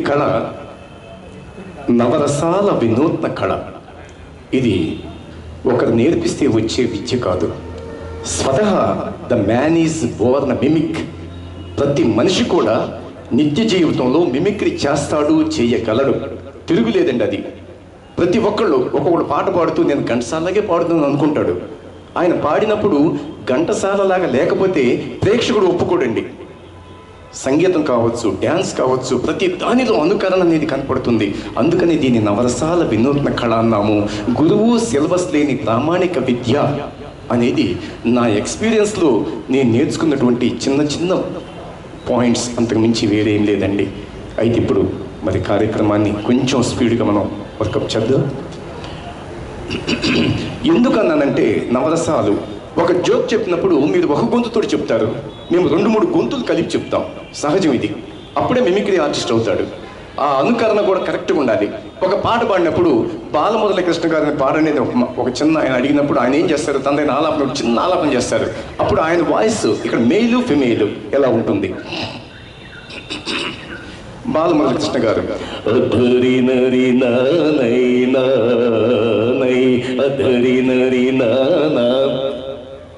కళ నవరసాల వినూత్న కళ. ఇది ఒకరు నేర్పిస్తే వచ్చే విద్య కాదు. స్వతహా the man is born mimic. ప్రతి మనిషి కూడా నిత్య జీవితంలో మిమిక్రీ చేస్తాడు, చేయగలడు, తిరుగులేదండి అది. ప్రతి ఒక్కొక్కడు పాట పాడుతూ నేను ఘంటసాలలాగే పాడుతున్నాను అనుకుంటాడు. ఆయన పాడినప్పుడు ఘంటసాలలాగా లేకపోతే ప్రేక్షకుడు ఒప్పుకోడండి. సంగీతం కావచ్చు, డ్యాన్స్ కావచ్చు, ప్రతి దానిలో అనుకరణ అనేది కనపడుతుంది. అందుకని దీన్ని నవరసాల వినూత్న కళ అన్నాము. గురువు సిలబస్ లేని ప్రామాణిక విద్య అనేది నా ఎక్స్పీరియన్స్లో నేను నేర్చుకున్నటువంటి చిన్న చిన్న పాయింట్స్, అంతకు మించి వేరేం లేదండి. అయితే ఇప్పుడు మరి కార్యక్రమాన్ని కొంచెం స్పీడ్గా మనం వర్కప్ చేద్దాం. ఎందుకన్నానంటే నవరసాలు ఒక జోక్ చెప్పినప్పుడు మీరు ఒక గొంతుతో చెప్తారు, మేము 2-3 గొంతులు కలిపి చెప్తాం. సహజం ఇది. అప్పుడే మిమిక్రీ ఆర్టిస్ట్ అవుతాడు. ఆ అనుకరణ కూడా కరెక్ట్గా ఉండాలి. ఒక పాట పాడినప్పుడు బాలమురళీకృష్ణ గారిని పాడనేది ఒక చిన్న ఆయన అడిగినప్పుడు ఆయన ఏం చేస్తారు, తనదైన ఆలాపన, చిన్న ఆలాపన చేస్తారు. అప్పుడు ఆయన వాయిస్ ఇక్కడ మెయిల్ ఫిమేల్ ఎలా ఉంటుంది. బాలమురళీకృష్ణ గారు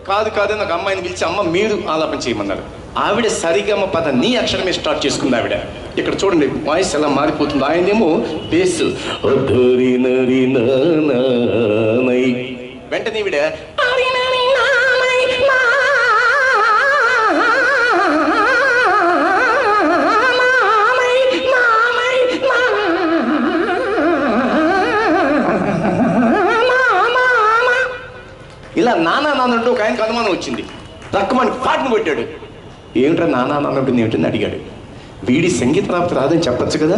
కాదు కాదు నాకు అమ్మాయిని పిలిచి అమ్మ మీరు ఆలాపన చేయమన్నారు. ఆవిడ సరిగమ పద నీ అక్షరమే స్టార్ట్ చేసుకుంది ఆవిడ. ఇక్కడ చూడండి వాయిస్ ఎలా మారిపోతుంది. ఆయనేమో బేస్ వెంటనే ఈవిడ ఇలా నానా నానంటూ ఒక ఆయనకు అనుమానం వచ్చింది. తక్కువని పాటను కొట్టాడు. ఏమిట్రా నానా నానంటుంది ఏమిటని అడిగాడు. వీడి సంగీత ప్రాప్తి రాదని చెప్పచ్చు కదా.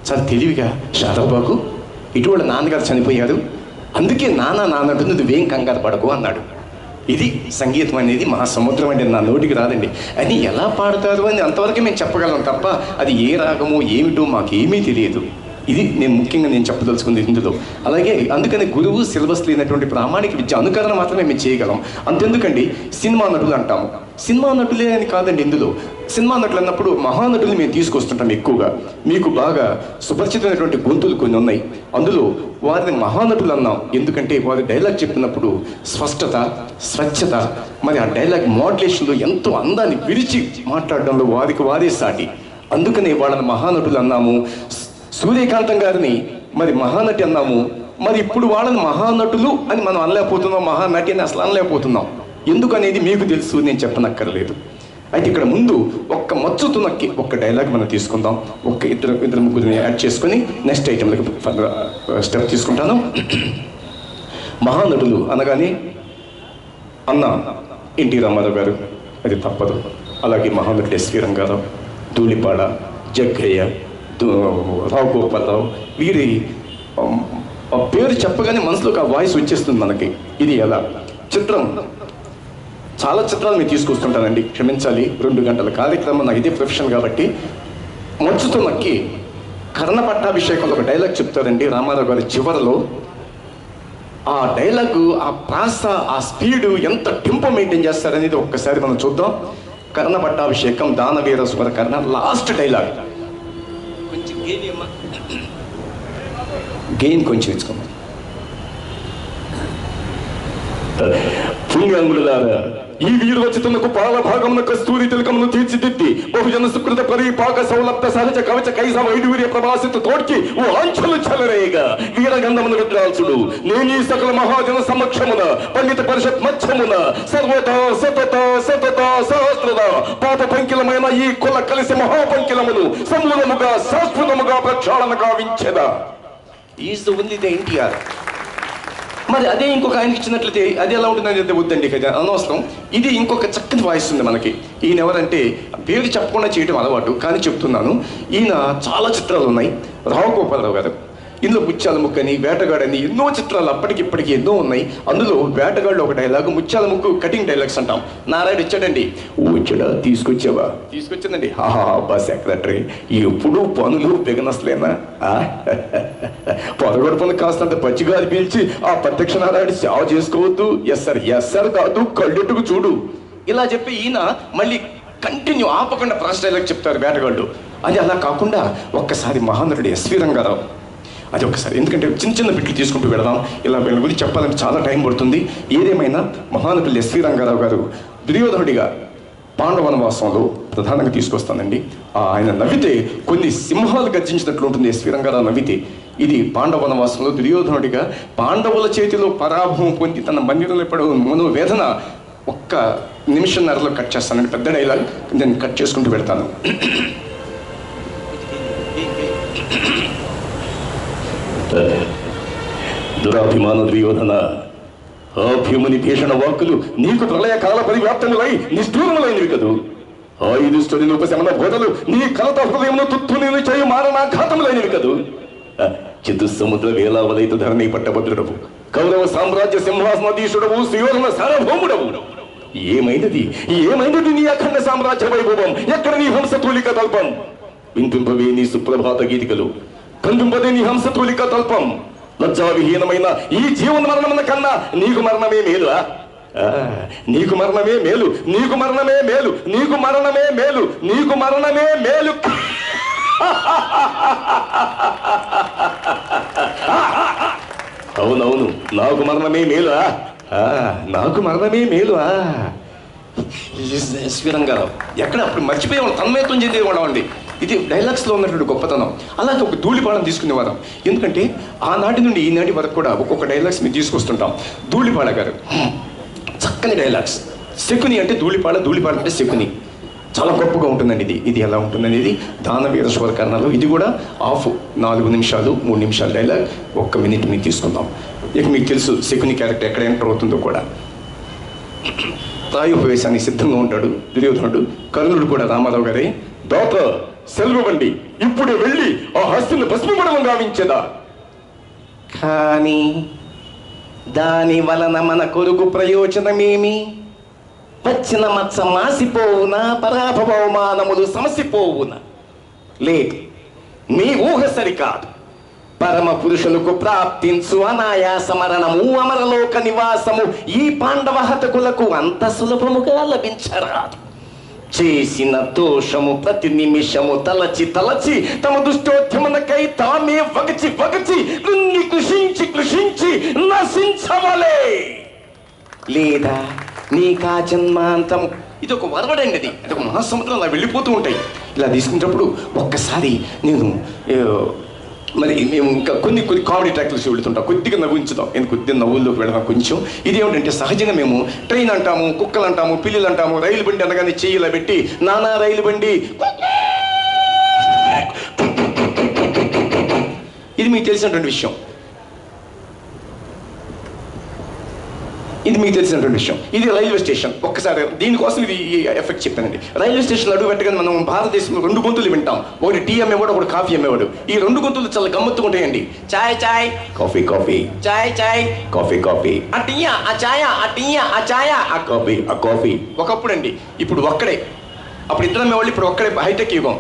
చాలా తెలివిగా శారబాకు ఇటువంటి నాన్నగారు చనిపోయారు, అందుకే నానా నానంటుంది, నువ్వేం కంగారు పడకు అన్నాడు. ఇది సంగీతం అనేది మహాసముద్రం అండి, నా నోటికి రాదండి. అని ఎలా పాడతారు అని అంతవరకు మేము చెప్పగలం తప్ప అది ఏ రాగమో ఏమిటో మాకేమీ తెలియదు. ఇది ముఖ్యంగా నేను చెప్పదలుచుకుంది ఇందులో. అలాగే అందుకని గురువు సిలబస్ లేనటువంటి ప్రామాణిక విద్య అనుకరణ మాత్రమే మేము చేయగలం. అంతెందుకండి సినిమా నటులు అంటాము. సినిమా నటులే అని కాదండి. ఇందులో సినిమా నటులు అన్నప్పుడు మహానటులు మేము తీసుకొస్తుంటాం ఎక్కువగా. మీకు బాగా సుపరిచితమైనటువంటి గొంతులు కొన్ని ఉన్నాయి. అందులో వారిని మహానటులు అన్నాం. ఎందుకంటే వారి డైలాగ్ చెప్పినప్పుడు స్పష్టత, స్వచ్ఛత, మరి ఆ డైలాగ్ మోడ్యులేషన్లో ఎంతో అందాన్ని విరిచి మాట్లాడడంలో వారికి వారే సాటి. అందుకనే వాళ్ళని మహానటులు అన్నాము. సూర్యకాంతం గారిని మరి మహానటి అన్నాము. మరి ఇప్పుడు వాళ్ళని మహానటులు అని మనం అనలేకపోతున్నాం, మహానటి అని అసలు అనలేకపోతున్నాం. ఎందుకనేది మీకు తెలుసు, నేను చెప్పనక్కర్లేదు. అయితే ఇక్కడ ముందు ఒక్క మచ్చుతు నక్కి ఒక్క డైలాగ్ మనం తీసుకుందాం. ఇద్దరు ముగ్గురిని యాడ్ చేసుకొని నెక్స్ట్ ఐటెంలోకి స్టెప్ తీసుకుంటాను. మహానటులు అనగానే అన్న ఎన్టీ రామారావు గారు, అది తప్పదు. అలాగే మహానటుడు ఎస్వి రంగారావు, ధూళిపాడ, జగ్గయ్య, రావు గోపాలరావు, వీరి పేరు చెప్పగానే మనసులోకి ఆ వాయిస్ వచ్చేస్తుంది మనకి. ఇది ఎలా చిత్రం, చాలా చిత్రాలు మీరు తీసుకొస్తుంటానండి, క్షమించాలి. 2 గంటల కార్యక్రమం, నాకు ఇదే ప్రొఫెషన్ కాబట్టి. మంచుతో నక్కి కర్ణ పట్టాభిషేకంలో ఒక డైలాగ్ చెప్తారండి రామారావు గారి చివరిలో. ఆ డైలాగు, ఆ ప్రాస, ఆ స్పీడు, ఎంత టెంపో మెయింటైన్ చేస్తారనేది ఒక్కసారి మనం చూద్దాం. కర్ణ పట్టాభిషేకం, దానవీర సుమర కర్ణ, లాస్ట్ డైలాగ్. గెయిన్ కొంచెం ఇచ్చుకోండి. పుణ్యాంగులారా, ఈ వీరవచితనకు పాలభాగమున కస్తూరి తిలకమును తీర్చిదిద్ది బహుజన సుకృత పరిపాక సౌలభ్య సహజ కవచ కైస వైడూర్య ప్రభాసిత తోడ్కి ఓ ఆంచలు చలరేగా వీరగంధమును రుద్రాల్సుడు నేను ఈ సకల మహాజన సమక్షమున పండిత పరిషత్ మధ్యమున సర్వత సతత సతత సహస్రత పాప పంకిలమైన ఈ కుల కలిసి మహాపంకిలమును సమూలముగా శాశ్వతముగా ప్రక్షాళన గావించెదా. Is the only the NTR. మరి అదే ఇంకొక ఆయనకి ఇచ్చినట్లయితే అది ఎలా ఉంటుందని అయితే వద్దండి, కదా అనవసరం. ఇది ఇంకొక చక్కని వాయిస్ ఉంది మనకి. ఈయన ఎవరంటే పేరు చెప్పకుండా చేయడం అలవాటు, కానీ చెప్తున్నాను. ఈయన చాలా చిత్రాలు ఉన్నాయి. రావు గోపాలరావు గారు. ఇందులో ముత్యాల ముక్కని, వేటగాడని ఎన్నో చిత్రాలు అప్పటికిప్పటికి ఎన్నో ఉన్నాయి. అందులో వేటగాళ్ళు ఒక డైలాగు, ముత్యాల ముక్కు కటింగ్ డైలాగ్స్ అంటాం. నారాయణ వచ్చాడండి, వచ్చాడా, తీసుకొచ్చావా, తీసుకొచ్చిందండి. హాహా అబ్బా సెక్రటరీ, ఎప్పుడు పనులు బిగనస్లేనా, పొరగొడ పనులు కాస్తంత పచ్చిగాలి పీల్చి ఆ ప్రత్యక్ష నారాయణ సేవ చేసుకోవద్దు. ఎస్ సార్ కాదు, కళ్ళెట్టుకు చూడు. ఇలా చెప్పి ఈయన మళ్ళీ కంటిన్యూ ఆపకుండా ఫ్రెష్ డైలాగ్ చెప్తారు వేటగాళ్ళు. అది అలా కాకుండా ఒక్కసారి మహానటుడు ఎస్వి రంగారావు, అది ఒకసారి, ఎందుకంటే చిన్న చిన్న బిట్లు తీసుకుంటూ వెళదాం. ఇలా వీళ్ళ గురించి చెప్పాలంటే చాలా టైం పడుతుంది. ఏదేమైనా మహానటుడు ఎస్వి రంగారావు గారు దుర్యోధనుడిగా పాండవ వనవాసంలో ప్రధానంగా తీసుకొస్తానండి. ఆయన నవ్వితే కొన్ని సింహాలు గర్జించినట్లు ఉంటుంది ఎస్వి రంగారావు నవ్వితే. ఇది పాండవ వనవాసంలో దుర్యోధనుడిగా పాండవుల చేతిలో పరాభవం పొంది తన మందిరంలో పడే మనోవేదన ఒక్క నిమిషన్నరలో కట్ చేస్తానండి. పెద్ద డైలాగ్, నేను కట్ చేసుకుంటూ పెడతాను. దురాభిమాన దుర్యోధన, ఆ భీముని భీషణ వాక్కులు నీకు ప్రళయకాల పరివ్యాప్తములై నిష్ఠూరములైనవి కదూ. ఆ యుధిష్ఠుని ఉపశమన బోధలు నీ కలత హృదయమును తుత్తుని చేయు మారణాఘాతములైనవి కదూ. చతుస్సముద్ర వేలావలైతు ధరణి పట్టభద్రుడవు, కౌరవ సామ్రాజ్య సింహాసనాధీశుడవు, సుయోధన సార్వభౌముడవు. ఏమైనది నీ అఖండ సామ్రాజ్య వైభవం? ఎక్కడ నీ హంసతూలిక తల్పం? వినిపింపవే నీ సుప్రభాత గీతికలు, కందింపదే నీ హంసతూలిక తల్పం. లజ్జావిహీనమైన ఈ జీవన మరణమున కన్నా నీకు మరణమే మేలు. నీకు మరణమే మేలు, నీకు మరణమే మేలు, నీకు మరణమే మేలు, నీకు మరణమే మేలు. అవునవును, నాకు మరణమే మేలు, నాకు మరణమే మేలు. శ్రీరంగారావు ఎక్కడ అప్పుడు మర్చిపోయేవాళ్ళం, తన్మయత్వం చెందేవాళ్ళం అండి. ఇది డైలాగ్స్లో ఉన్నటువంటి గొప్పతనం. అలాగే ఒక ధూళిపాళం తీసుకునేవారం. ఎందుకంటే ఆనాటి నుండి ఈనాటి వరకు కూడా ఒక్కొక్క డైలాగ్స్ మేము తీసుకొస్తుంటాం. ధూళిపాళ గారు చక్కని డైలాగ్స్. శకుని అంటే ధూళిపాళ, ధూళిపాళ అంటే శకుని. చాలా గొప్పగా ఉంటుందండి. ఇది ఎలా ఉంటుందనేది దానవీర స్వరకరణలో. ఇది కూడా 4 నిమిషాలు 3 నిమిషాల డైలాగ్. 1 మినిట్ మీరు తీసుకుందాం. ఇక మీకు తెలుసు శకుని క్యారెక్టర్ ఎక్కడ ఎంటర్ అవుతుందో కూడా. తాయుపవేశానికి సిద్ధంగా ఉంటాడు దుర్యోధనుడు. కర్ణుడు కూడా రామారావు గారే, దోత సెలవువండి, ఇప్పుడు వెళ్ళి ఆ హస్తుని భస్మపడవం గావించదా. కానీ దాని వలన మన కొరకు ప్రయోజనమేమి? వచ్చిన మచ్చ మాసిపోవునా, పరాభవమానములు సమసిపోవునా? లేదు, మీ ఊహ సరికాదు. పరమ పురుషులకు ప్రాప్తించు అనాయాస మరణము, అమరలోక నివాసము ఈ పాండవ హతకులకు అంత సులభముగా లభించరాదు. చేసిన దోషము ప్రతి నిమిషము తలచి తలచి తమ దుష్టోద్యమనకై తామే వగచి వగచి కృంగి కృషించి కృషించి నశించవలే. లేదా నీకా జన్మాంతం. ఇది ఒక వరవడండి. అది ఒక మహాసముద్రం అలా వెళ్ళిపోతూ ఉంటాయి. ఇలా తీసుకునేటప్పుడు ఒక్కసారి నేను మరి మేము ఇంకా కొన్ని కామెడీ ట్రాక్లు వెళుతుంటాం. కొద్దిగా నవ్వించుదాం, ఎందుకు కొద్దిగా నవ్వుల్లోకి వెళదాం కొంచెం. ఇదేమిటంటే సహజంగా మేము ట్రైన్ అంటాము, కుక్కలు అంటాము, పిల్లులు అంటాము, రైలు బండి అనగానే చెయ్యిలా పెట్టి నానా రైలు బండి. ఇది మీకు తెలిసినటువంటి విషయం. ఇది రైల్వే స్టేషన్. ఒక్కసారి దీనికోసం ఇది ఎఫెక్ట్ చెప్పానండి. రైల్వే స్టేషన్లో అడుగు పెట్టగానే మనం భారతదేశంలో 2 గొంతులు వింటాం. ఒకటి టీ అమ్మేవాడు, ఒకటి కాఫీ అమ్మేవాడు. ఈ 2 గొంతులు చాలా గమ్మత్తుగా ఉంటాయండి. చాయ్ చాయ్, కాఫీ కాఫీ, చాయ్ చాయ్, కాఫీ కాఫీ, ఆ టీయా ఆ చాయ, ఆ టీయా ఆ చాయ, ఆ కాఫీ ఆ కాఫీ. ఒకప్పుడు అండి, ఇప్పుడు ఒక్కడే. అప్పుడు ఇద్దరు అమ్మేవాళ్ళు, ఇప్పుడు ఒక్కడే. హైటెక్ యుగం.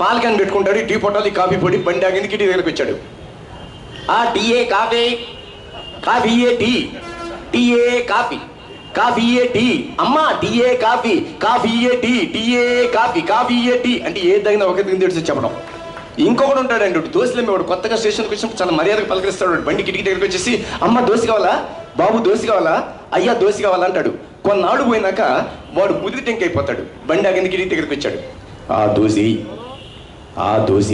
పాలు క్యాన్ పెట్టుకుంటాడు, టీ పొట్టాలి, కాఫీ పొడి, బండి ఆగింది, కిటీ దగ్గరికి వచ్చాడు. ఆ టీయే కాఫీ, కాఫీయే టీ, టీయే కాఫీ, కాఫీయే టీ. అమ్మా టీయే కాఫీ, కాఫీయే టీ, టీయే కాఫీ, కాఫీయే టీ అంటే ఏ తగిన ఒక తెలిసి చెప్పడం. ఇంకొకటి ఉంటాడండి, దోశలు అమ్మేవాడు. కొత్తగా స్టేషన్కి వచ్చినప్పుడు చాలా మర్యాదగా పలకరిస్తాడు. బండి కిటికీ దగ్గరికి వచ్చేసి అమ్మ దోశ కావాలా, బాబు దోశ కావాలా, అయ్యా దోశ కావాలా అంటాడు. కొన్నాళ్ళు పోయినాక వాడు ముదిరి టెంక్ అయిపోతాడు. బండి ఆగింది, కిటికీ దగ్గరికి వచ్చాడు. ఆ దోశ, ఆ దోశ,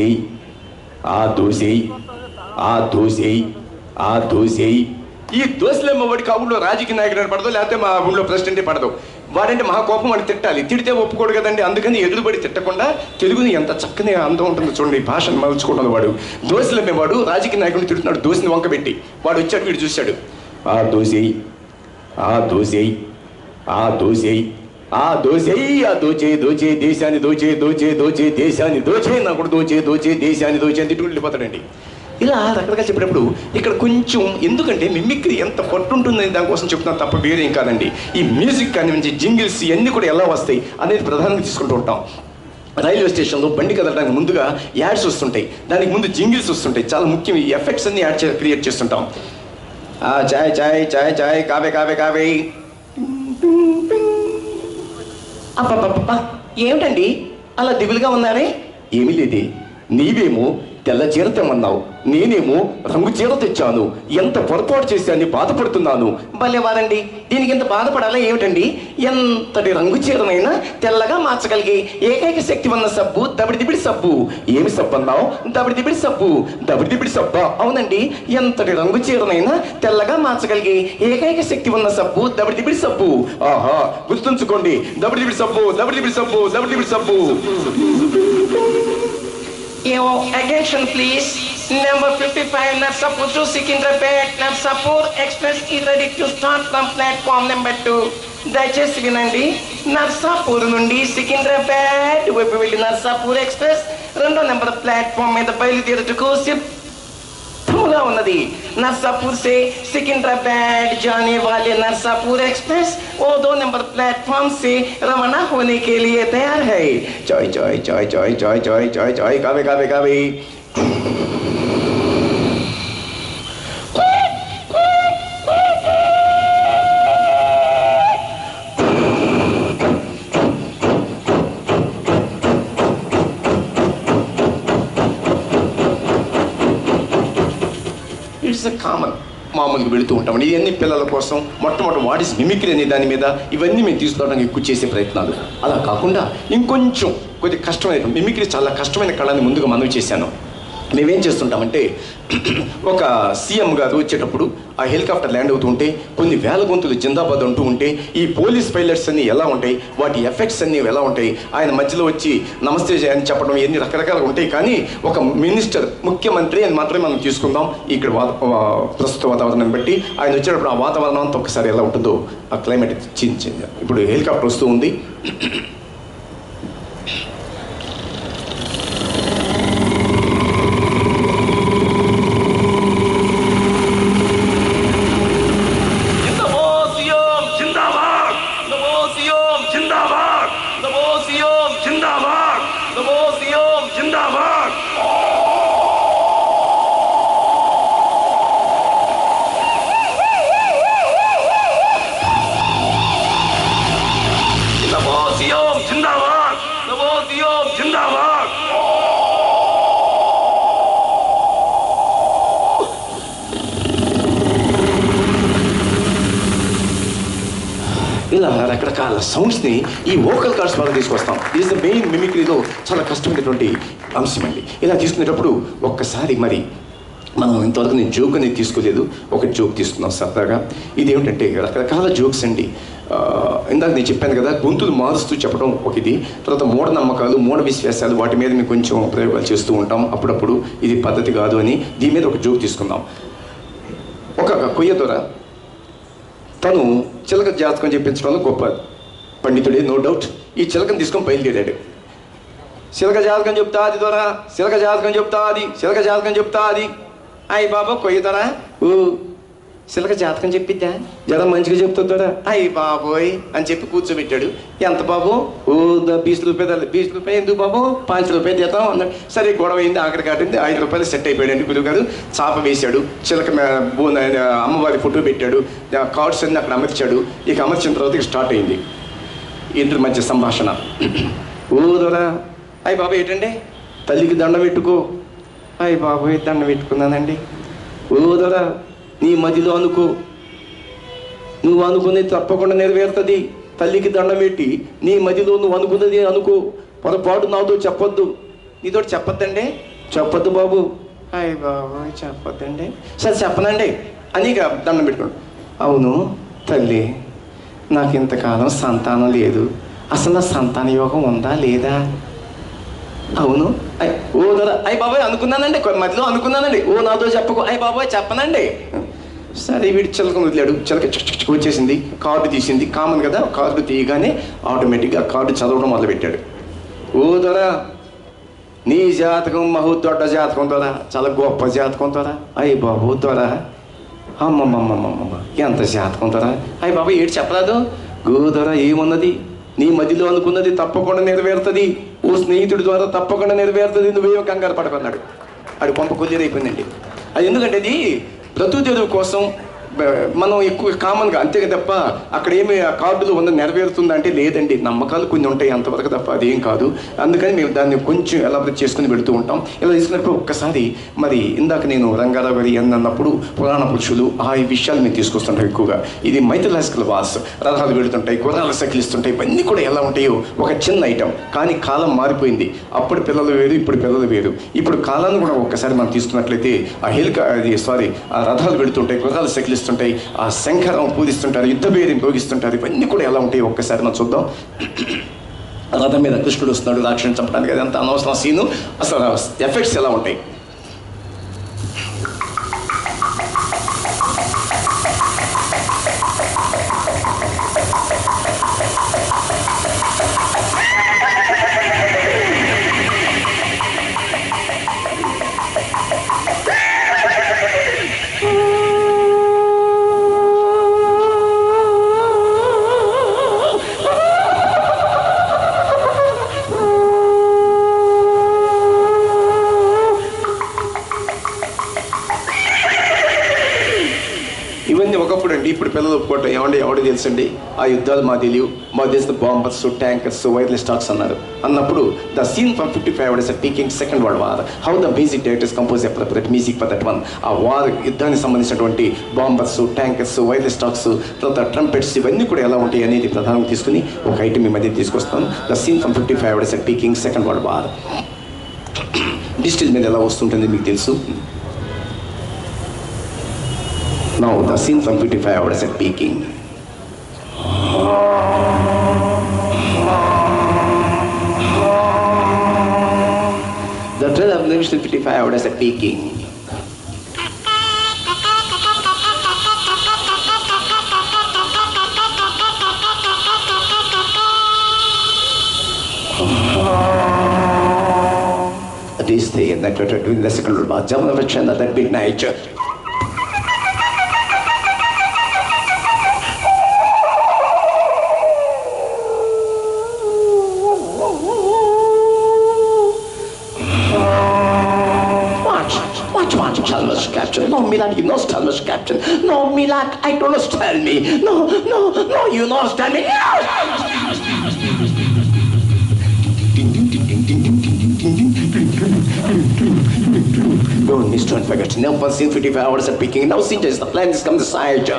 ఆ దోశ, ఆ దోశ, ఆ దోశ. ఈ దోశలేమో వాడికి ఆ ఊళ్ళో రాజకీయ నాయకుడు పడదు, లేకపోతే మా ఊళ్ళో ప్రెసిడెంటే పడదు. వాడంటే మహా కోపం, వాడిని తిట్టాలి. తిడితే ఒప్పుకోడు కదండి. అందుకని ఎదురుబడి తిట్టకుండా తెలుగుని ఎంత చక్కని అందం ఉంటుందో చూడండి. ఈ భాషను మలుచుకుంటుంది వాడు. దోశలేమేవాడు రాజకీయ నాయకుడిని తిడుతున్నాడు, దోశని వంకబెట్టి. వాడు వచ్చాడు, వీడు చూశాడు. ఆ దోశ, ఆ దోశ, ఆ దోశ, ఆ దోచే, ఆ దోచే దోచే దేశాన్ని దోచే దోచే దోచే దేశాన్ని దోచే, నాకు దోచే దోచే దేశాన్ని దోచే అని తిట్టుకుని వెళ్ళిపోతాడండి. ఇలా రకరకాలు చెప్పేటప్పుడు ఇక్కడ కొంచెం ఎందుకంటే మిమిక్రీ ఎంత పట్టుంటుందని దానికోసం చెప్తున్నాను తప్ప వేరేం కాదండి. ఈ మ్యూజిక్ కానివ్వండి, జింగిల్స్ ఇవన్నీ కూడా ఎలా వస్తాయి అనేది ప్రధానంగా తీసుకుంటూ ఉంటాం. రైల్వే స్టేషన్లో బండి కదలడానికి ముందుగా యాడ్స్ వస్తుంటాయి, దానికి ముందు జింగిల్స్ వస్తుంటాయి. చాలా ముఖ్యం. ఈ ఎఫెక్ట్స్ అన్ని క్రియేట్ చేస్తుంటాం. చాయ్ చాయ్ చాయ్ చాయ్, కావే కావే కావే. అబ్బబ్బబ్బా, ఏమిటండి అలా దిగులుగా ఉన్నారే? ఏమీ లేదే, నీవేమో తెల్ల చీర తెమ్మన్నావు, నేనేమో రంగు చీర తెచ్చాను. ఎంత పొరపాటు చేశాన్ని బాధపడుతున్నాను. భలేవారండి, దీనికి ఇంత బాధపడాలా ఏమిటండి? ఎంతటి రంగు చీరనైనా తెల్లగా మార్చగలిగే ఏకైక శక్తి ఉన్న సబ్బు దబిడిదిబిడి సబ్బు. ఏమి సబ్బు అన్నావు? దబిడిదిబిడి సబ్బు. దబిడిదిబిడి సబ్బా? అవునండి, ఎంతటి రంగు చీరనైనా తెల్లగా మార్చగలిగే ఏకైక శక్తి ఉన్న సబ్బు దబిడిదిబిడి సబ్బు. ఆహా, గుర్తుంచుకోండి, దబిడిదిబిడి సబ్బు, దబిడిదిబిడి సబ్బు, దబిడిదిబిడి సబ్బు. Attention please. Number 55 Narsapur to Secunderabad. Narsapur Express is ready to start from platform number 2. దయచేసి వినండి. నర్సాపూర్ నుండి సికింద్రాబాద్ వైపు వెళ్ళి నర్సాపూర్ ఎక్స్ప్రెస్ 2వ నెంబర్ ప్లాట్ఫామ్ మీద బయలుదేరుటకు సిద్ధంగా ఉన్నది. नरसापुर से सिकंदराबाद जाने वाले नरसापुर एक्सप्रेस वो 2 नंबर प्लेटफॉर्म से रवाना होने के लिए तैयार है. चाय चाय चाय चाय चाय चाय चाय चाय कावे कावे कावे. ఇట్స్ అ కామన్, మామూలుగా వెళుతూ ఉంటామండి. ఇవన్నీ పిల్లల కోసం మొట్టమొదటి వాట్ ఈస్ మిమిక్రీ అనే దాని మీద ఇవన్నీ మేము తీసుకోవడానికి ఎక్కువ చేసే ప్రయత్నాలు. అలా కాకుండా ఇంకొంచెం కొద్ది కష్టమైన మిమిక్రీ, చాలా కష్టమైన కళని ముందుగా మనవి చేశాను. మేమేం చేస్తుంటామంటే, ఒక సీఎం గారు వచ్చేటప్పుడు ఆ హెలికాప్టర్ ల్యాండ్ అవుతుంటే కొన్ని వేల గొంతులు జిందాబాద్ అంటూ ఉంటే ఈ పోలీస్ పైలట్స్ అన్నీ ఎలా ఉంటాయి, వాటి ఎఫెక్ట్స్ అన్నీ ఎలా ఉంటాయి, ఆయన మధ్యలో వచ్చి నమస్తే అని చెప్పడం, ఎన్ని రకరకాలుగా ఉంటాయి. కానీ ఒక మినిస్టర్, ముఖ్యమంత్రి అని మాత్రమే మనం తీసుకుందాం. ఇక్కడ ప్రస్తుత వాతావరణాన్ని బట్టి ఆయన వచ్చేటప్పుడు ఆ వాతావరణం అంతా ఒకసారి ఎలా ఉంటుందో, ఆ క్లైమేట్ చేంజ్. ఇప్పుడు హెలికాప్టర్ వస్తూ ఉంది. ఇలా రకరకాల సౌండ్స్ని ఈ వోకల్ కార్డ్స్ ద్వారా తీసుకొస్తాం. ఇది ద మెయిన్ మిమిక్రీలో చాలా కష్టమైనటువంటి అంశం అండి. ఇలా తీసుకునేటప్పుడు ఒక్కసారి మరి మనం ఇంతవరకు నేను జోక్ అనేది తీసుకోలేదు, ఒక జోక్ తీసుకున్నాం సరదాగా. ఇదేమిటంటే రకరకాల జోక్స్ అండి. ఇందాక నేను చెప్పాను కదా, గొంతులు మారుస్తూ చెప్పడం ఒక ఇది. తర్వాత మూఢనమ్మకాలు, మూఢ విశ్వాసాలు, వాటి మీద మేము కొంచెం ప్రయోగాలు చేస్తూ ఉంటాం అప్పుడప్పుడు. ఇది పద్ధతి కాదు అని దీని మీద ఒక జోక్ తీసుకుందాం. ఒక కొయ్య దొర తను చిలక జాతకం చెప్పించడంలో గొప్ప పండితుడే, నో డౌట్. ఈ చిలకను తీసుకొని బయలుదేరాడు. చిలక జాతకం చెప్తా అది దొర, చిలక జాతకం చెప్తా అది, చిలక జాతకం చెప్తా అది. అయ్యి బాబా కొయ్య దొర, ఓ చిలక జాతకం చెప్పిద్దా, జర మంచిగా చెప్తుందరా. అయ్యి బాబోయ్ అని చెప్పి కూర్చోబెట్టాడు. ఎంత బాబు? ఓ 20 రూపాయలు. 20 రూపాయలు ఎందుకు బాబు? 5 రూపాయలు తీద్దాం అన్నాడు. సరే, గొడవ అయింది, ఆఖరి కాటింది. 5 రూపాయలు సెట్ అయిపోయాడు. గురువు గారు చాప వేశాడు, చిలక అమ్మవారి ఫోటో పెట్టాడు, కార్డ్స్ అన్ని అక్కడ అమర్చాడు. ఇక అమర్చిన తర్వాత ఇక స్టార్ట్ అయింది ఇద్దరి మధ్య సంభాషణ. ఓ దొరా, అయ్యి బాబు ఏంటండి? తల్లికి దండం పెట్టుకో. అయ్యి బాబోయ్ దండం పెట్టుకున్నానండి. ఓ దొరా, నీ మదిలో అనుకో, నువ్వు అనుకునేది తప్పకుండా నెరవేరుతుంది. తల్లికి దండం పెట్టి నీ మదిలో నువ్వు అనుకున్నది అనుకో, పొరపాటు నాతో చెప్పొద్దు. నీతో చెప్పొద్దండి. చెప్పొద్దు బాబు. అయ్య బాబు చెప్పొద్దండి. సరే చెప్పనండి అని ఇక దండం పెట్టుకోండి. అవును తల్లి, నాకు ఇంతకాలం సంతానం లేదు, అసలు నా సంతాన యోగం ఉందా లేదా? అవును. ఓ దొరా, అయ్య బాబాయ్ అనుకున్నానండి, మధ్యలో అనుకున్నానండి. ఓ నాతో చెప్పకు. అయ్య బాబాయ్ చెప్పనండి. సరే, వీడి చిలకను వదిలాడు. చిలక వచ్చేసింది, కార్డు తీసింది. కామన్ కదా, కార్డు తీయగానే ఆటోమేటిక్గా కార్డు చదవడం మొదలుపెట్టాడు. ఓ దొరా, నీ జాతకం దొడ్డ జాతకం దొరా, చాలా గొప్ప జాతకం దొరా. అయ్య బాబు దొరా, అమ్మమ్మమ్మమ్మమ్మ ఎంత జాతకం దొరా. అయ్య బాబు ఏడు చెప్పరాదు. గోదొరా, ఏమున్నది? నీ మదిలో అనుకున్నది తప్పకుండా నెరవేరుతుంది. ఓ స్నేహితుడి ద్వారా తప్పకుండా నెరవేరుతుంది, నువ్వేమో కంగారు పడుకున్నాడు. అది కొంప కొద్దిగా అయిపోయిందండి. అది ఎందుకంటే అది బ్రతుకు తెరువు కోసం మనం ఎక్కువ కామన్గా అంతే తప్ప అక్కడ ఏమి ఆ కార్డులు నెరవేరుతుందా అంటే లేదండి, నమ్మకాలు కొన్ని ఉంటాయి అంతవరకు తప్ప అదేం కాదు. అందుకని మేము దాన్ని కొంచెం ఎలాబరేట్ చేసుకుని వెళుతూ ఉంటాం. ఇలా తీసుకున్నప్పుడు ఒక్కసారి మరి ఇందాక నేను రంగారావు గారి అన్నప్పుడు పురాణ పురుషులు ఆ విషయాలు మేము తీసుకొస్తుంటాం ఎక్కువగా. ఇది మైథలాజికల్ వార్స్, రథాలు వెళుతుంటాయి, గుర్రాలు సకిలిస్తుంటాయి, ఇవన్నీ కూడా ఎలా ఉంటాయో ఒక చిన్న ఐటమ్. కానీ కాలం మారిపోయింది. అప్పుడు పిల్లలు వేరు, ఇప్పుడు పిల్లలు వేరు. ఇప్పుడు కాలాన్ని కూడా ఒక్కసారి మనం తీసుకున్నట్లయితే ఆ రథాలు వెళుతుంటాయి, గుర్రాలు సకిలిస్తుంటాయి, ఆ శంఖరం పూజిస్తుంటారు, యుద్ధ భేదం భోగిస్తుంటారు, ఇవన్నీ కూడా ఎలా ఉంటాయి ఒక్కసారి మనం చూద్దాం. రథం మీద కృష్ణుడు వస్తున్నాడు రాక్షసుని చంపడానికి, అదంతా అనవసరం సీను. అసలు ఎఫెక్ట్స్ ఎలా ఉంటాయి. ఇవన్నీ ఒకప్పుడు అండి. ఇప్పుడు పిల్లలు ఒప్పుకోవటం ఎవడో తెలుసండి, ఆ యుద్ధాలు మా తెలియవు, మా తెలిసిన బాంబర్స్, ట్యాంకర్స్, వైర్లెస్ స్టాక్స్ అన్నప్పుడు the scene from 55 is a peaking second world war, how the music directors compose appropriate music for that one. ఆ వార్ యుద్ధానికి సంబంధించినటువంటి బాంబర్స్, ట్యాంకర్స్, వైర్లెస్ స్టాక్స్, తర్వాత ట్రంపెట్స్, ఇవన్నీ కూడా ఎలా ఉంటాయి అనేది ప్రధానంగా తీసుకుని ఒక ఐటమ్ ఈ మధ్య తీసుకొస్తాను. The scene from 55 is a peaking second world war. Digital మీద ఎలా వస్తుంటుంది మీకు తెలుసు. Now the scene from 55 hours at peaking. The trail of the 55 hours at peaking. This day and that during the second World War, German veteran at that midnight. Watch, Chalmers Captain. No, Milan, you know Chalmers Captain. No, Milan, I don't understand me. No, you don't understand me. Don't miss, don't forget. Now for scene 55 hours at peaking. Now scene is the plan is come the side.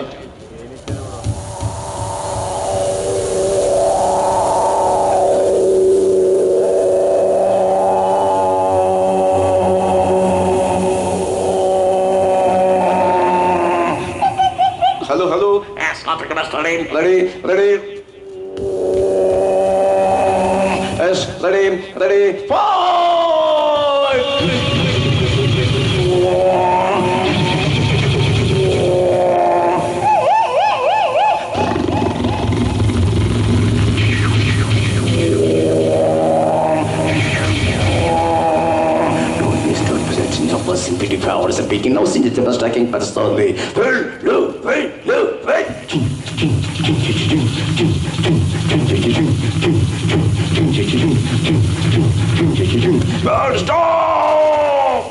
Hello. Yes, not ready. Yes, ready. Forward! In 55 hours of peaking, now since it's just tracking personally. Stop!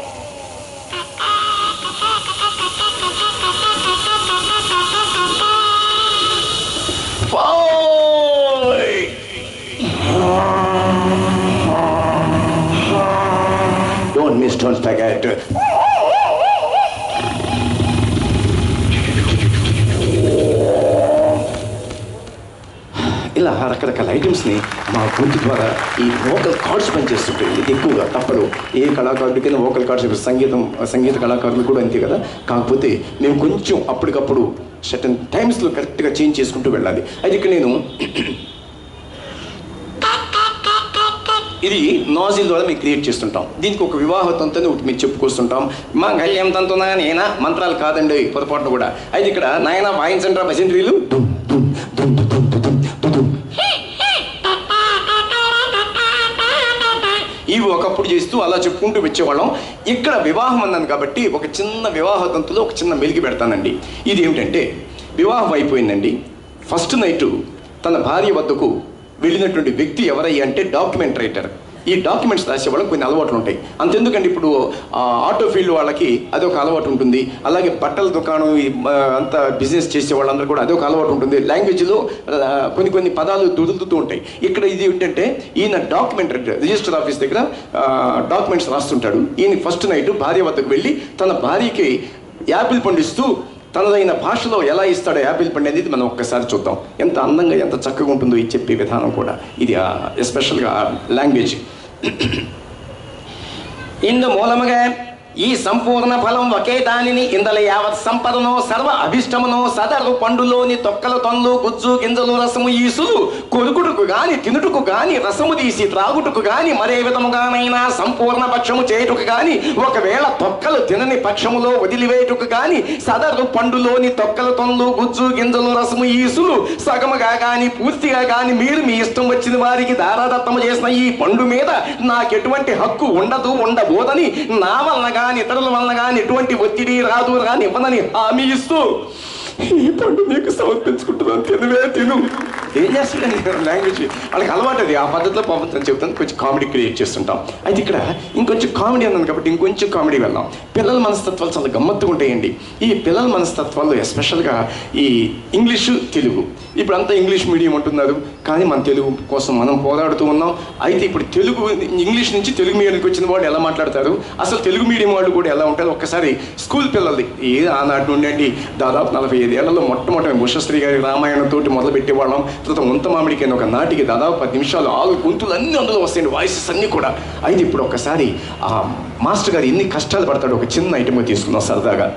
Fight! Don't miss, don't forget. ఇలా రకరకాల ఐటమ్స్ని మా గొంతు ద్వారా ఈ vocal cords పనిచేస్తుంటాయి. ఇది ఎక్కువగా తప్పదు. ఏ కళాకారుడికైనా vocal cords, సంగీత కళాకారులు కూడా అంతే కదా. కాకపోతే మేము కొంచెం అప్పటికప్పుడు సర్టన్ టైమ్స్లో కరెక్ట్గా చేంజ్ చేసుకుంటూ వెళ్ళాలి. అయితే ఇక్కడ నేను ఇది నాజిల్ ద్వారా మేము క్రియేట్ చేస్తుంటాం. దీనికి ఒక వివాహ తంతుని ఒకటి మేము చెప్పుకొస్తుంటాం. మా గల్యం తంతునా నేనా మంత్రాలు కాదండి పొరపాటును కూడా. అయితే ఇక్కడ నాయన వాయించండి భజంత్రీలు ఇవి ఒకప్పుడు చేస్తూ అలా చెప్పుకుంటూ వచ్చేవాళ్ళం. ఇక్కడ వివాహం అన్నాను కాబట్టి ఒక చిన్న వివాహ తంతులో ఒక చిన్న మెలిగి పెడతానండి. ఇది ఏమిటంటే, వివాహం అయిపోయిందండి. ఫస్ట్ నైట్ తన భార్య వద్దకు వెళ్ళినటువంటి వ్యక్తి ఎవరయ్యా అంటే డాక్యుమెంట్ రైటర్. ఈ డాక్యుమెంట్స్ రాసే వాళ్ళకి కొన్ని అలవాట్లు ఉంటాయి. అంతెందుకండి, ఇప్పుడు ఆటో ఫీల్డ్ వాళ్ళకి అదొక అలవాటు ఉంటుంది. అలాగే బట్టల దుకాణం అంతా బిజినెస్ చేసే వాళ్ళందరూ కూడా అదొక అలవాటు ఉంటుంది. లాంగ్వేజ్లో కొన్ని పదాలు దొరుకుతూ ఉంటాయి. ఇక్కడ ఇది ఏంటంటే, ఈయన డాక్యుమెంట్ రిజిస్టర్ ఆఫీస్ దగ్గర డాక్యుమెంట్స్ రాస్తుంటాడు. ఈయన ఫస్ట్ నైట్ భార్య వద్దకు వెళ్ళి తన భార్యకి యాపిల్ పండిస్తూ తనదైన భాషలో ఎలా ఇస్తాడో యాపిల్ పండు అనేది మనం ఒక్కసారి చూద్దాం. ఎంత అందంగా ఎంత చక్కగా ఉంటుందో ఈ చెప్పే విధానం కూడా. ఇది ఎస్పెషల్గా లాంగ్వేజ్. ఇందు మూలముగా ఈ సంపూర్ణ ఫలం ఒకే దానిని ఇందల యావత్ సంపదను సర్వ అభిష్టమును సదరు పండులోని తొక్కల తొనలు గుజ్జు గింజలు రసము ఈసులు కొరుకుటకు గాని తినుటకు గాని రసము తీసి త్రాగుటకు గాని మరే విధముగానైనా సంపూర్ణ పక్షము చేయుటకు గాని ఒకవేళ తొక్కలు తినని పక్షములో వదిలివేయుటకు గాని సదరు పండులోని తొక్కల తొనలు గుజ్జు గింజలు రసము ఈసులు సగముగా గాని పూర్తిగా గాని మీరు మీ ఇష్టం వచ్చిన వారికి దారాదత్తము చేసిన ఈ పండు మీద నాకెటువంటి హక్కు ఉండబోదని నా వలన కానీ ఇతరుల వలన కానీ ఎటువంటి ఒత్తిడి రాదు కానీ ఇవ్వనని హామీ ఇస్తూ ఈ పండు నీకు సమర్పించుకుంటున్నాను, తిను. ఏం చేస్తుందండి లాంగ్వేజ్, వాళ్ళకి అలవాటు అది. ఆ పద్ధతిలో పంపుతాను చెప్తాను. కొంచెం కామెడీ క్రియేట్ చేస్తుంటాం. అయితే ఇక్కడ ఇంకొంచెం కామెడీ అన్నాను కాబట్టి ఇంకొంచెం కామెడీ వెళ్దాం. పిల్లల మనస్తత్వాలు చాలా గమ్మత్తుగా ఉంటాయండి. ఈ పిల్లల మనస్తత్వాల్లో ఎస్పెషల్గా ఈ ఇంగ్లీషు తెలుగు, ఇప్పుడు అంతా ఇంగ్లీష్ మీడియం అంటున్నారు, కానీ మన తెలుగు కోసం మనం పోరాడుతూ ఉన్నాం. అయితే ఇప్పుడు ఇంగ్లీష్ నుంచి తెలుగు మీడియంకి వచ్చిన వాళ్ళు ఎలా మాట్లాడతారు, అసలు తెలుగు మీడియం వాళ్ళు కూడా ఎలా ఉంటారు, ఒక్కసారి స్కూల్ పిల్లలది ఆనాటి నుండి అండి దాదాపు 45 ఏళ్లలో మొట్టమొదటి ఉషశ్రీ గారి రామాయణంతో మొదలు పెట్టేవాళ్ళం. తర్వాత ముంత మామిడికి ఒక నాటికి దాదాపు 10 నిమిషాలు 6 గొంతులు అన్నీ అందులో వస్తాయండి, వాయిసెస్ అన్నీ కూడా. అయితే ఇప్పుడు ఒక్కసారి ఆ మాస్టర్ గారు ఎన్ని కష్టాలు పడతాడు ఒక చిన్న ఐటమ్ తీసుకున్నాం సరదాగా.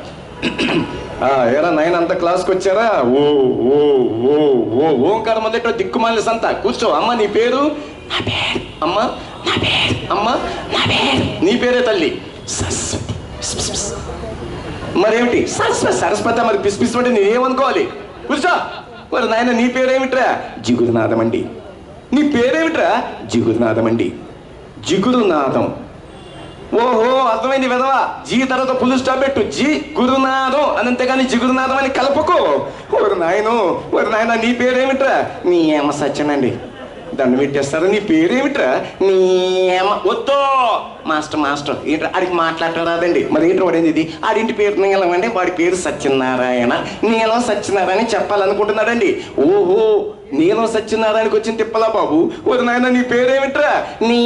ఎరా నాయన అంతా క్లాస్కి వచ్చారా? ఓ ఓ ఓ ఓ ఓంకారం మొదట దిక్కుమాలి సంత కూర్చో. అమ్మ నీ పేరు? నా పేరు. అమ్మ నా పేరు. అమ్మ నా పేరు. నీ పేరే తల్లి? సరస్వతి. మరేమిటి? సరస్వతి. మరి పిస్ అంటే నేనేమనుకోవాలి? కూర్చో. మరి నాయన నీ పేరేమిట్రా? జిగురునాథం అండి. నీ పేరేమిట్రా? జిగురునాథం అండి. జిగురునాథం. ఓహో అర్థమైంది విధవా. జీ తర్వాత ఫుల్ స్టాప్ పెట్టు. జి గురునాథం అని, అంతేగాని జిగురునాథం అని కలపకు. ఓరు నాయన నీ పేరేమిట్రా? నీ ఏమ సత్యనండి. దండం పెట్టేస్తారు. నీ పేరేమిట్రా? నీ ఏమ. వద్దో మాస్టర్ ఏంట్రా ఆడికి మాట్లాడటం రాదండి. మరి ఏంట్రా వాడేది ఇది? ఆడింటి పేరు నీలమండి, వాడి పేరు సత్యనారాయణ. నీలం సత్యనారాయణ చెప్పాలనుకుంటున్నాడండి. ఓహో నీలం సత్యనారాయణకి వచ్చిన తిప్పలా బాబు. ఓరి నాయన నీ పేరేమిట్రా? నీ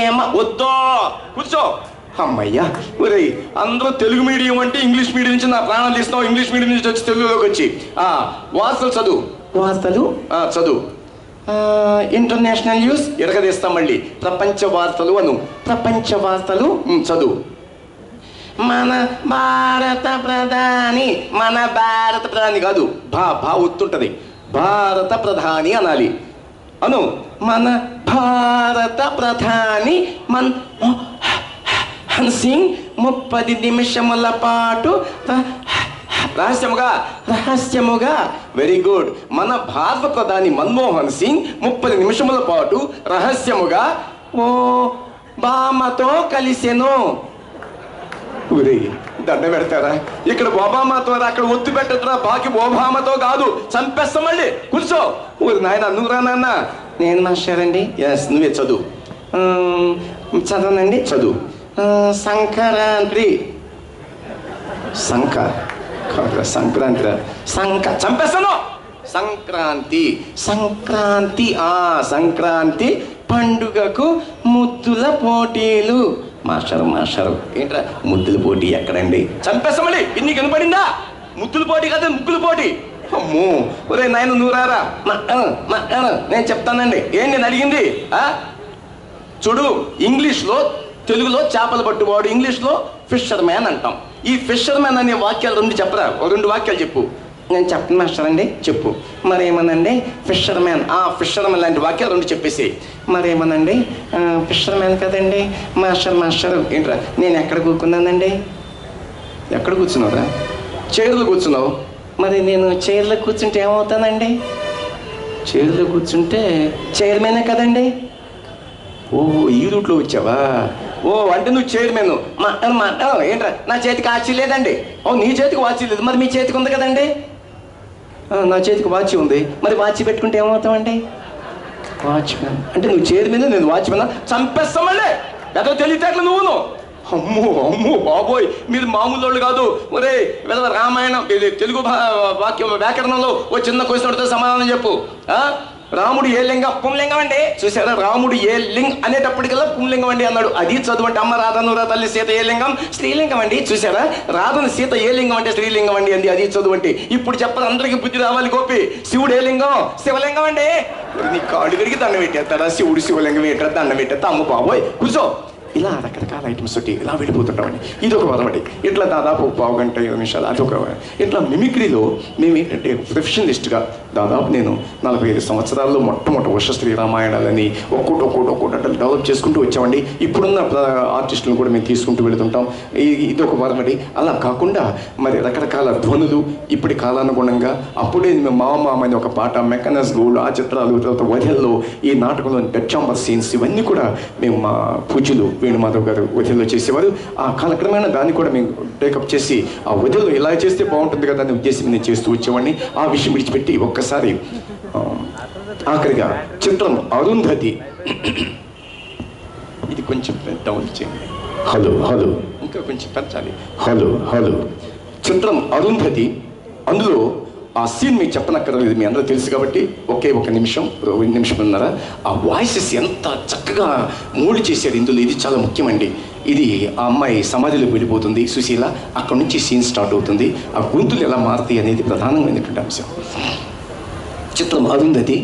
ఏమ. వద్దో కూర్చో. అమ్మయ్యా. ఒరే అందరూ తెలుగు మీడియం అంటే ఇంగ్లీష్ మీడియం నుంచి నా ప్రాణాలు తీస్తున్నావు. ఇంగ్లీష్ మీడియం నుంచి వచ్చి తెలుగులోకి వచ్చి వార్తలు చదువు. వార్తలు చదువు. ఇంటర్నేషనల్ న్యూస్ ఎరగదీస్తాం మళ్ళీ. ప్రపంచ వార్తలు అను. ప్రపంచ వార్తలు చదువు. మన భారత ప్రధాని కాదు, భా ఒత్తుంటది. భారత ప్రధాని అనాలి. అను. మన భారత ప్రధాని మన్మోహన్ సింగ్ 30 నిమిషముల పాటు రహస్యముగా వెరీ గుడ్. మన భారత ప్రధాని మన్మోహన్ సింగ్ 30 నిమిషముల పాటు రహస్యముగా బామతో కలిసెను. దండ పెడతారా? ఇక్కడ ఒబామాతో, అక్కడ ఒత్తి పెట్టరా. బాకి ఒబామాతో కాదు, చంపేస్తాం మళ్ళీ. కూర్చో. ఊరి నాయన నువ్వురా నాన్న. నేను మాస్టారండి. ఎస్ నువ్వే చదువు. చదవనండి. చదువు. సంక్రాంతి. సంక్రాంతి చంపేస్తాను. సంక్రాంతి సంక్రాంతి పండుగకు ముద్దుల పోటీలు. మాస్టర్ ఏంట్రా ముద్దుల పోటీ ఎక్కడండి? చంపేస్తామని ఇన్ని కనపడిందా? ముద్దుల పోటీ కదా, ముగ్గుల పోటీ. అమ్మో. ఒరే నాయన నువ్వు రారా. నేను చెప్తానండి. ఏం నేను అడిగింది? చూడు, ఇంగ్లీష్లో తెలుగులో చేపలు పట్టువాడు, ఇంగ్లీష్లో ఫిషర్ మ్యాన్ అంటాం. ఈ ఫిషర్ మ్యాన్ అనే వాక్యాలు 2 చెప్పరా. 2 వాక్యాలు చెప్పు. నేను చెప్పను మాస్టర్ అండి. చెప్పు. మరేమనండి? Fisherman. ఫిషర్ మ్యాన్ లాంటి వాక్యాలు 2 చెప్పేసి. మరేమనండి? ఫిషర్ మ్యాన్ కదండి. మాస్టర్ ఏంట్రా? నేను ఎక్కడ కూర్చున్నానండి? ఎక్కడ కూర్చున్నావురా? చైర్లో కూర్చున్నావు. మరి నేను చైర్లో కూర్చుంటే ఏమవుతానండి? చైర్లో కూర్చుంటే చైర్మనే కదండి. ఓహో ఈ రూట్లో వచ్చావా? అంటే నువ్వు చైర్మన్. ఏంట్రా? నా చేతికి వాచి లేదండి. నీ చేతికి వాచి లేదు, మరి మీ చేతికి ఉంది కదండి. నా చేతికి వాచి ఉంది, మరి వాచి పెట్టుకుంటే ఏమవుతామండి? వాచ్మెన్ అంటే నువ్వు చైర్మన్, నేను వాచ్మెన్. చంపేస్తామళ్ళే ఏదో తెలియటట్లు నువ్వును. అమ్మో అమ్మో బాబోయ్, మీరు మామూలు వాళ్ళు కాదు. ఒరే వెదవ రామాయణం తెలుగు వ్యాకరణంలో ఓ చిన్న క్వశ్చన్ అడిగితే సమాధానం చెప్పు. రాముడు ఏ లింగం? పుంలింగం అండి. చూసారా, రాముడు ఏ లింగ్ అనేటప్పటికల్లా పుంలింగం అండి అన్నాడు. అది చదువు అంటే అమ్మ రాధనురా తల్లి సీత ఏ లింగం? స్త్రీలింగం అండి. చూసారా, రాధను సీత ఏ లింగం అంటే స్త్రీలింగం అండి అంది. అది చదువు అంటే. ఇప్పుడు చెప్పదు, అందరికీ బుద్ధి రావాలి గోపి. శివుడు ఏ లింగం? శివలింగం అండి. నీ కాళ్ళు కడిగి దండం పెట్టేస్తాడా? శివుడు శివలింగం పెట్టా దండం పెట్టేస్తా. అమ్మ బాబోయ్ కూర్చో. ఇలా రకరకాల ఐటమ్స్ తోటి ఇలా వెళ్ళిపోతుంటామండి. ఇది ఒక వరవడి. ఇట్లా దాదాపు 1/2 గంట 20 నిమిషాలు అదొక. ఇట్లా మిమిక్రీలో మేము ఏంటంటే ప్రొఫెషనలిస్ట్గా దాదాపు నేను 45 సంవత్సరాల్లో మొట్టమొదటి వర్ష శ్రీరామాయణాలని ఒక్కొక్కటి డెవలప్ చేసుకుంటూ వచ్చామండి. ఇప్పుడున్న ఆర్టిస్టులను కూడా మేము తీసుకుంటూ వెళుతుంటాం. ఇది ఒక వరవడి. అలా కాకుండా మరి రకరకాల ధ్వనులు ఇప్పటి కాలానుగుణంగా అప్పుడే మామ అని ఒక పాట, మెకానస్ గోల్డ్, ఆ చిత్రాలు, తర్వాత వధల్లో ఈ నాటకంలో పెచ్చాంబర్ సీన్స్ ఇవన్నీ కూడా మేము మా పూజలు వేణుమాధవ్ గారు వదిలో చేసేవారు. ఆ కాలక్రమేణా దాన్ని కూడా మేము టేకప్ చేసి ఆ వదిలో ఇలా చేస్తే బాగుంటుంది కదా అనే ఉద్దేశం నేను చేస్తూ వచ్చేవాడిని. ఆ విషయం విడిచిపెట్టి ఒక్కసారి ఆఖరిగా చిత్రం అరుంధతి. ఇది కొంచెం డౌన్ చేయండి. హలో హలో, ఇంకా కొంచెం పెంచాలి. Hello hello. చిత్రం అరుంధతి. అందులో ఆ సీన్ మీకు చెప్పనక్కర్లేదు, మీ అందరూ తెలుసు కాబట్టి ఒకే ఒక నిమిషంన్నర ఆ వాయిసెస్ ఎంత చక్కగా మోల్డ్ చేశారు ఇందులో. ఇది చాలా ముఖ్యమండి. ఇది ఆ అమ్మాయి సమాధిలోకి వెళ్ళిపోతుంది సుశీల, అక్కడి నుంచి సీన్ స్టార్ట్ అవుతుంది. ఆ గొంతులు ఎలా మారుతాయి అనేది ప్రధానమైనటువంటి అంశం. చిత్రం అరుంధతి.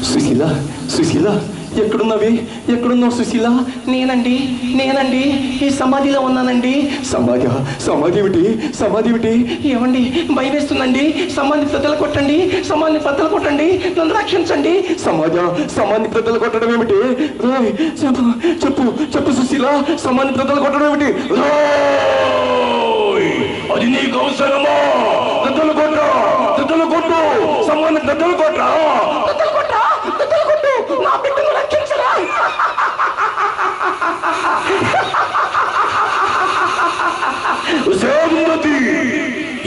సుశీల సుశీల ఎక్కడున్నావే? ఎక్కడున్నావు సుశీల? నేనండి ఈ సమాధిలో ఉన్నానండి. సమాధి ఏమిటి? ఏమండి భయం వేస్తుందండి. సమాధి ప్రజలు కొట్టండి, నన్ను రక్షించండి. సమాధి ప్రజలు కొట్టడం ఏమిటి? చెప్పు సుశీల, సమాధి ప్రజలు కొట్టడం ఏమిటి? అది నీకు అవసరమా? ప్రజలు కొట్టు సమాధి ప్రజలు కొట్టరా? నా బిడ్డను రక్షించరా?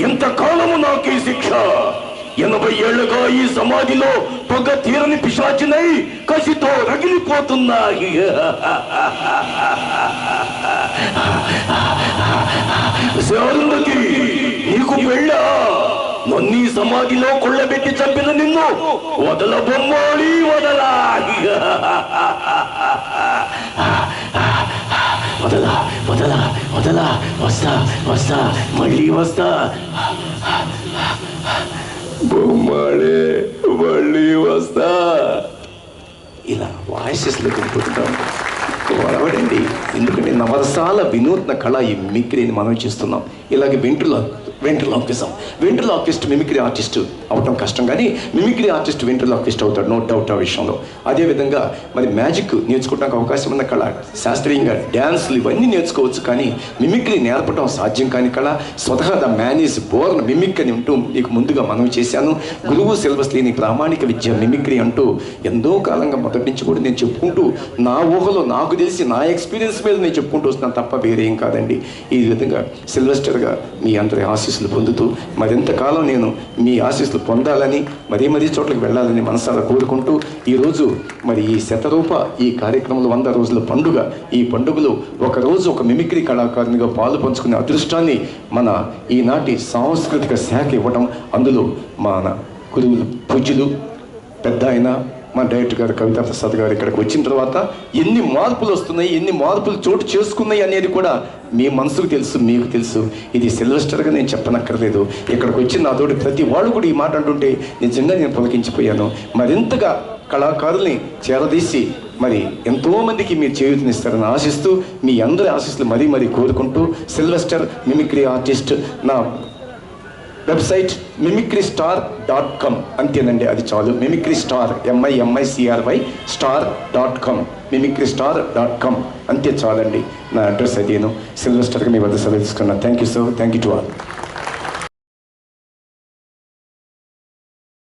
ఎంతకాలము నాకు ఈ శిక్ష? 80 ఏళ్లుగా ఈ సమాధిలో పొగ తీరని పిశాచినై కసితో రగిలిపోతున్నాయి. నీకు పెళ్ళా? నన్ను ఈ సమాధిలో కొళ్ళబెట్టి చంపిన నిన్ను వదలబొమ్మాలి, వదలా వస్తా మళ్ళీ వస్తా. బొమ్మాడే మళ్ళీ వస్తా. ఇలా వాయిసెస్లో వెళ్ళిపోతుంటాం. వరవడండి. ఎందుకంటే నవరసాల వినూత్న కళ ఈ మిమిక్రీని మనం చేస్తున్నాం. ఇలాగే వెంట్రలాక్విస్ట్ మిమిక్రీ ఆర్టిస్ట్ అవటం కష్టం, కానీ మిమిక్రీ ఆర్టిస్ట్ వెంట్రలాక్విస్ట్ అవుతాడు, నో డౌట్ ఆ విషయంలో. అదేవిధంగా మరి మ్యాజిక్ నేర్చుకోవడానికి అవకాశం ఉన్న కళ, శాస్త్రీయంగా డ్యాన్స్లు ఇవన్నీ నేర్చుకోవచ్చు, కానీ మిమిక్రీ నేర్పడం సాధ్యం కాని కళ. స్వతహా the man is born mimic అని ఉంటూ నీకు ముందుగా మనం చేశాను. గురువు సిలబస్ లేని ప్రామాణిక విద్య మిమిక్రీ అంటూ ఎంతో కాలంగా మొదటి నుంచి కూడా నేను చెప్పుకుంటూ నా ఊహలో నాకు తెలిసి నా ఎక్స్పీరియన్స్ మీద నేను చెప్పుకుంటూ వస్తున్నాను తప్ప వేరేం కాదండి. ఈ విధంగా సిల్వెస్టర్గా మీ అందరి ఆశీస్సులు పొందుతూ మరింతకాలం నేను మీ ఆశీస్సులు పొందాలని మరీ చోట్లకి వెళ్ళాలని మనసారా కోరుకుంటూ ఈరోజు మరి ఈ శతరూప ఈ కార్యక్రమంలో 100 రోజుల పండుగ, ఈ పండుగలో ఒకరోజు ఒక మిమిక్రీ కళాకారునిగా పాలు పంచుకునే అదృష్టాన్ని మన ఈనాటి సాంస్కృతిక శాఖ ఇవ్వటం, అందులో మన గురువులు పూజ్యులు పెద్ద ఆయన మా డైరెక్టర్ గారు కవితా ప్రసాద్ గారు ఇక్కడికి వచ్చిన తర్వాత ఎన్ని మార్పులు వస్తున్నాయి, ఎన్ని మార్పులు చోటు చేసుకున్నాయి అనేది కూడా మీ మనసుకు తెలుసు, మీకు తెలుసు. ఇది సిల్వెస్టర్గా నేను చెప్పనక్కర్లేదు. ఇక్కడికి వచ్చిన నాతోటి ప్రతి వాళ్ళు కూడా ఈ మాట అంటుంటే నిజంగా నేను పులకించిపోయాను. మరింతగా కళాకారుల్ని చేరదీసి మరి ఎంతోమందికి మీరు చేయూతనిస్తారని ఆశిస్తూ మీ అందరి ఆశీస్సులు మరీ కోరుకుంటూ సిల్వెస్టర్ మిమిక్రీ ఆర్టిస్ట్ నా వెబ్సైట్ mimicrystar.com అంతేనండి, అది చాలు. Mimicry star MIMICRY star.com mimicrystar.com అంతే చాలండి. నా అడ్రస్ అదేను. సిల్వెస్టర్గా మీ వద్ద సెలవు తీసుకున్నాను. Thank you so, thank you to all.